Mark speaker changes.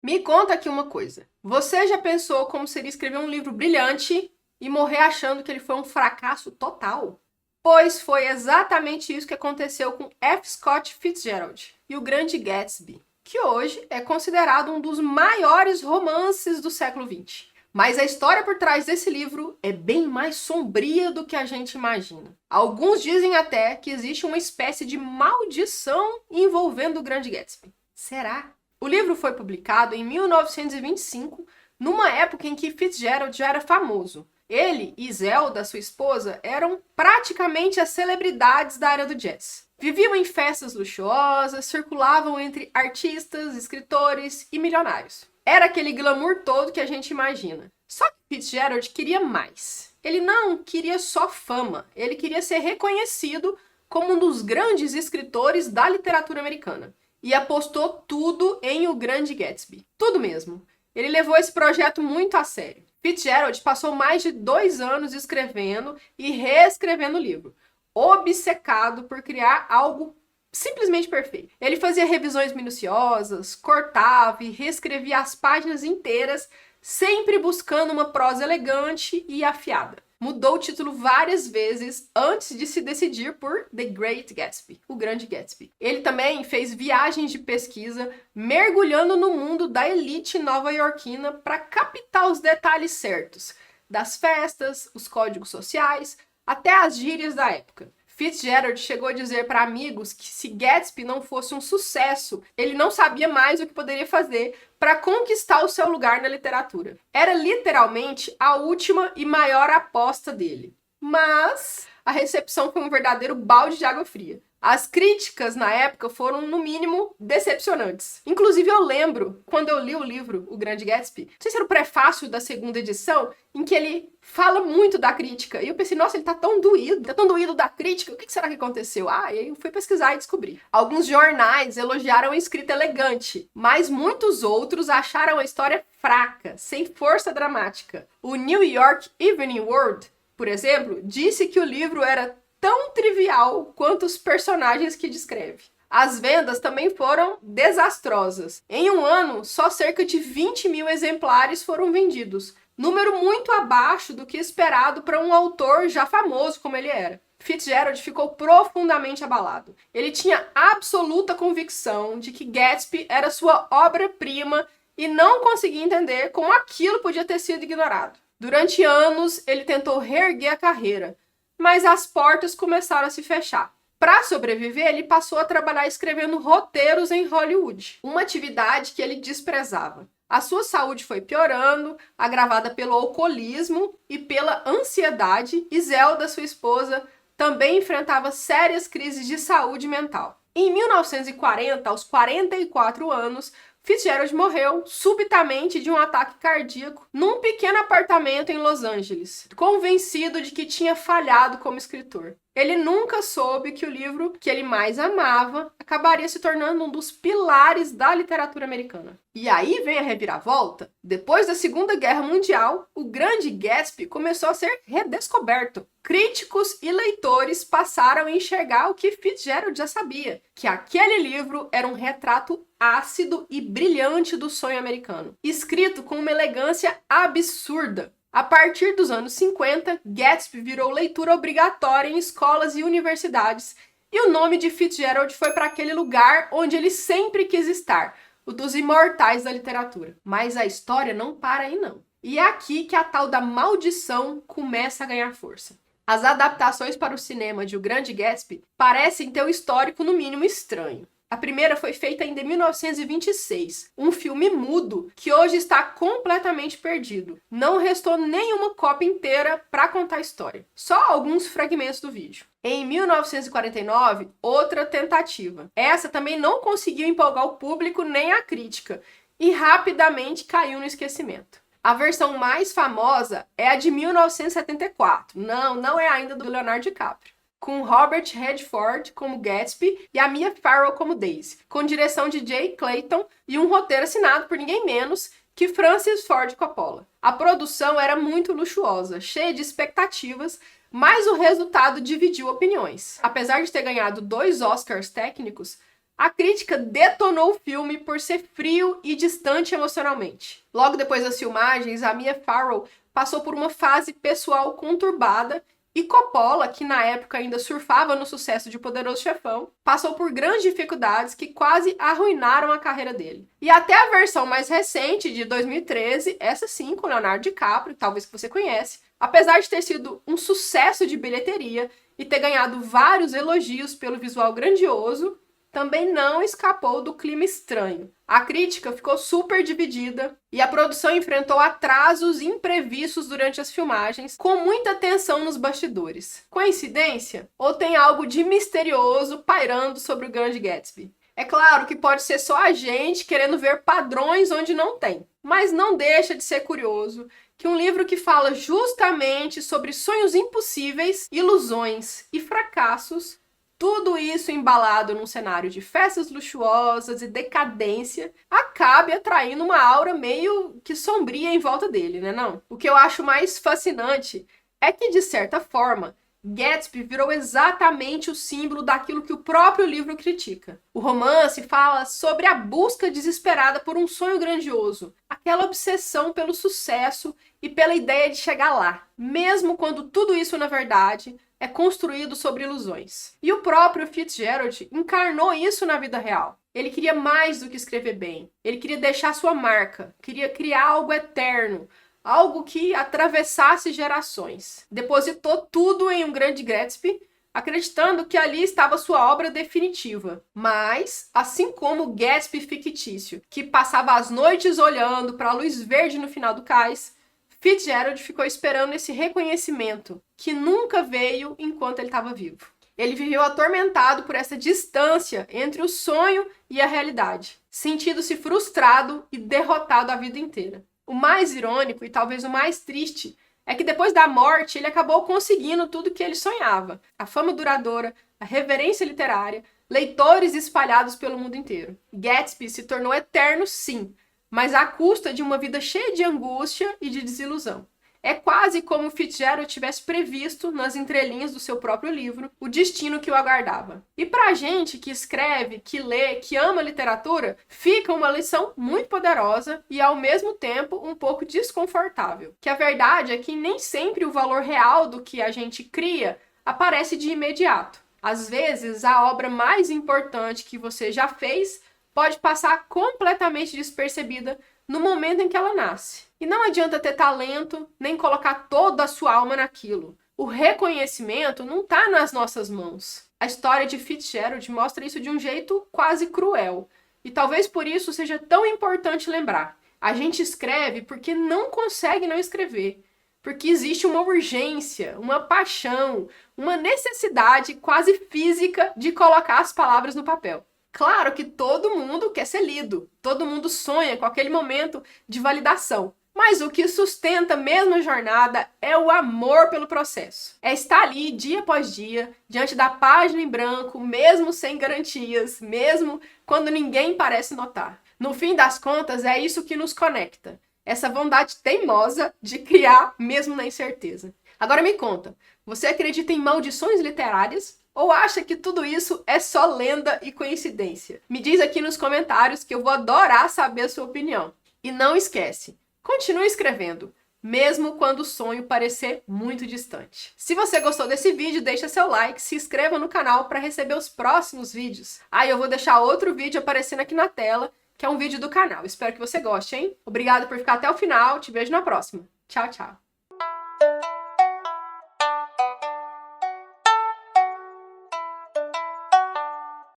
Speaker 1: Me conta aqui uma coisa. Você já pensou como seria escrever um livro brilhante e morrer achando que ele foi um fracasso total? Pois foi exatamente isso que aconteceu com F. Scott Fitzgerald e O Grande Gatsby, que hoje é considerado um dos maiores romances do século XX. Mas a história por trás desse livro é bem mais sombria do que a gente imagina. Alguns dizem até que existe uma espécie de maldição envolvendo o Grande Gatsby. Será? O livro foi publicado em 1925, numa época em que Fitzgerald já era famoso. Ele e Zelda, sua esposa, eram praticamente as celebridades da área do jazz. Viviam em festas luxuosas, circulavam entre artistas, escritores e milionários. Era aquele glamour todo que a gente imagina. Só que Fitzgerald queria mais. Ele não queria só fama, ele queria ser reconhecido como um dos grandes escritores da literatura americana. E apostou tudo em O Grande Gatsby. Tudo mesmo. Ele levou esse projeto muito a sério. Fitzgerald passou mais de 2 anos escrevendo e reescrevendo o livro, obcecado por criar algo simplesmente perfeito. Ele fazia revisões minuciosas, cortava e reescrevia as páginas inteiras, sempre buscando uma prosa elegante e afiada. Mudou o título várias vezes antes de se decidir por The Great Gatsby, O Grande Gatsby. Ele também fez viagens de pesquisa, mergulhando no mundo da elite nova-iorquina para captar os detalhes certos, das festas, os códigos sociais, até as gírias da época. Fitzgerald chegou a dizer para amigos que se Gatsby não fosse um sucesso, ele não sabia mais o que poderia fazer para conquistar o seu lugar na literatura. Era literalmente a última e maior aposta dele. Mas a recepção foi um verdadeiro balde de água fria. As críticas na época foram, no mínimo, decepcionantes. Inclusive, eu lembro, quando eu li o livro O Grande Gatsby, não sei se era o prefácio da segunda edição, em que ele fala muito da crítica. E eu pensei, nossa, ele tá tão doído da crítica, o que será que aconteceu? Ah, e aí eu fui pesquisar e descobri. Alguns jornais elogiaram a escrita elegante, mas muitos outros acharam a história fraca, sem força dramática. O New York Evening World, por exemplo, disse que o livro era tão trivial quanto os personagens que descreve. As vendas também foram desastrosas. Em um ano, só cerca de 20 mil exemplares foram vendidos, número muito abaixo do que esperado para um autor já famoso como ele era. Fitzgerald ficou profundamente abalado. Ele tinha absoluta convicção de que Gatsby era sua obra-prima e não conseguia entender como aquilo podia ter sido ignorado. Durante anos, ele tentou reerguer a carreira, mas as portas começaram a se fechar. Para sobreviver, ele passou a trabalhar escrevendo roteiros em Hollywood, uma atividade que ele desprezava. A sua saúde foi piorando, agravada pelo alcoolismo e pela ansiedade, e Zelda, sua esposa, também enfrentava sérias crises de saúde mental. Em 1940, aos 44 anos, Fitzgerald morreu subitamente de um ataque cardíaco num pequeno apartamento em Los Angeles, convencido de que tinha falhado como escritor. Ele nunca soube que o livro que ele mais amava acabaria se tornando um dos pilares da literatura americana. E aí vem a reviravolta. Depois da Segunda Guerra Mundial, o Grande Gatsby começou a ser redescoberto. Críticos e leitores passaram a enxergar o que Fitzgerald já sabia, que aquele livro era um retrato ácido e brilhante do sonho americano, escrito com uma elegância absurda. A partir dos anos 50, Gatsby virou leitura obrigatória em escolas e universidades, e o nome de Fitzgerald foi para aquele lugar onde ele sempre quis estar, o dos imortais da literatura. Mas a história não para aí não. E é aqui que a tal da maldição começa a ganhar força. As adaptações para o cinema de O Grande Gatsby parecem ter um histórico no mínimo estranho. A primeira foi feita ainda em 1926, um filme mudo que hoje está completamente perdido. Não restou nenhuma cópia inteira para contar a história, só alguns fragmentos do vídeo. Em 1949, outra tentativa. Essa também não conseguiu empolgar o público nem a crítica e rapidamente caiu no esquecimento. A versão mais famosa é a de 1974. Não é ainda do Leonardo DiCaprio, com Robert Redford como Gatsby e a Mia Farrow como Daisy, com direção de Jay Clayton e um roteiro assinado por ninguém menos que Francis Ford Coppola. A produção era muito luxuosa, cheia de expectativas, mas o resultado dividiu opiniões. Apesar de ter ganhado 2 Oscars técnicos, A crítica detonou o filme por ser frio e distante emocionalmente. Logo depois das filmagens, a Mia Farrow passou por uma fase pessoal conturbada e Coppola, que na época ainda surfava no sucesso de Poderoso Chefão, passou por grandes dificuldades que quase arruinaram a carreira dele. E até a versão mais recente, de 2013, essa sim, com Leonardo DiCaprio, talvez que você conhece, apesar de ter sido um sucesso de bilheteria e ter ganhado vários elogios pelo visual grandioso, também não escapou do clima estranho. A crítica ficou super dividida e a produção enfrentou atrasos imprevistos durante as filmagens, com muita tensão nos bastidores. Coincidência? Ou tem algo de misterioso pairando sobre o Grande Gatsby? É claro que pode ser só a gente querendo ver padrões onde não tem, mas não deixa de ser curioso que um livro que fala justamente sobre sonhos impossíveis, ilusões e fracassos, tudo isso embalado num cenário de festas luxuosas e decadência, acabe atraindo uma aura meio que sombria em volta dele, né não? O que eu acho mais fascinante é que, de certa forma, Gatsby virou exatamente o símbolo daquilo que o próprio livro critica. O romance fala sobre a busca desesperada por um sonho grandioso, aquela obsessão pelo sucesso e pela ideia de chegar lá, mesmo quando tudo isso, na verdade, é construído sobre ilusões. E o próprio Fitzgerald encarnou isso na vida real. Ele queria mais do que escrever bem. Ele queria deixar sua marca, queria criar algo eterno, algo que atravessasse gerações. Depositou tudo em Um Grande Gatsby, acreditando que ali estava sua obra definitiva. Mas, assim como o Gatsby fictício, que passava as noites olhando para a luz verde no final do cais, Fitzgerald ficou esperando esse reconhecimento, que nunca veio enquanto ele estava vivo. Ele viveu atormentado por essa distância entre o sonho e a realidade, sentindo-se frustrado e derrotado a vida inteira. O mais irônico e talvez o mais triste é que depois da morte ele acabou conseguindo tudo que ele sonhava: a fama duradoura, a reverência literária, leitores espalhados pelo mundo inteiro. Gatsby se tornou eterno, sim, mas à custa de uma vida cheia de angústia e de desilusão. É quase como Fitzgerald tivesse previsto, nas entrelinhas do seu próprio livro, o destino que o aguardava. E pra gente que escreve, que lê, que ama literatura, fica uma lição muito poderosa e, ao mesmo tempo, um pouco desconfortável. Que a verdade é que nem sempre o valor real do que a gente cria aparece de imediato. Às vezes, a obra mais importante que você já fez pode passar completamente despercebida no momento em que ela nasce. E não adianta ter talento, nem colocar toda a sua alma naquilo. O reconhecimento não está nas nossas mãos. A história de Fitzgerald mostra isso de um jeito quase cruel. E talvez por isso seja tão importante lembrar. A gente escreve porque não consegue não escrever. Porque existe uma urgência, uma paixão, uma necessidade quase física de colocar as palavras no papel. Claro que todo mundo quer ser lido, todo mundo sonha com aquele momento de validação. Mas o que sustenta mesmo a jornada é o amor pelo processo. É estar ali dia após dia, diante da página em branco, mesmo sem garantias, mesmo quando ninguém parece notar. No fim das contas, é isso que nos conecta. Essa vontade teimosa de criar mesmo na incerteza. Agora me conta, você acredita em maldições literárias? Ou acha que tudo isso é só lenda e coincidência? Me diz aqui nos comentários que eu vou adorar saber a sua opinião. E não esquece, continue escrevendo, mesmo quando o sonho parecer muito distante. Se você gostou desse vídeo, deixa seu like, se inscreva no canal para receber os próximos vídeos. Eu vou deixar outro vídeo aparecendo aqui na tela, que é um vídeo do canal. Espero que você goste, hein? Obrigada por ficar até o final, te vejo na próxima. Tchau, tchau.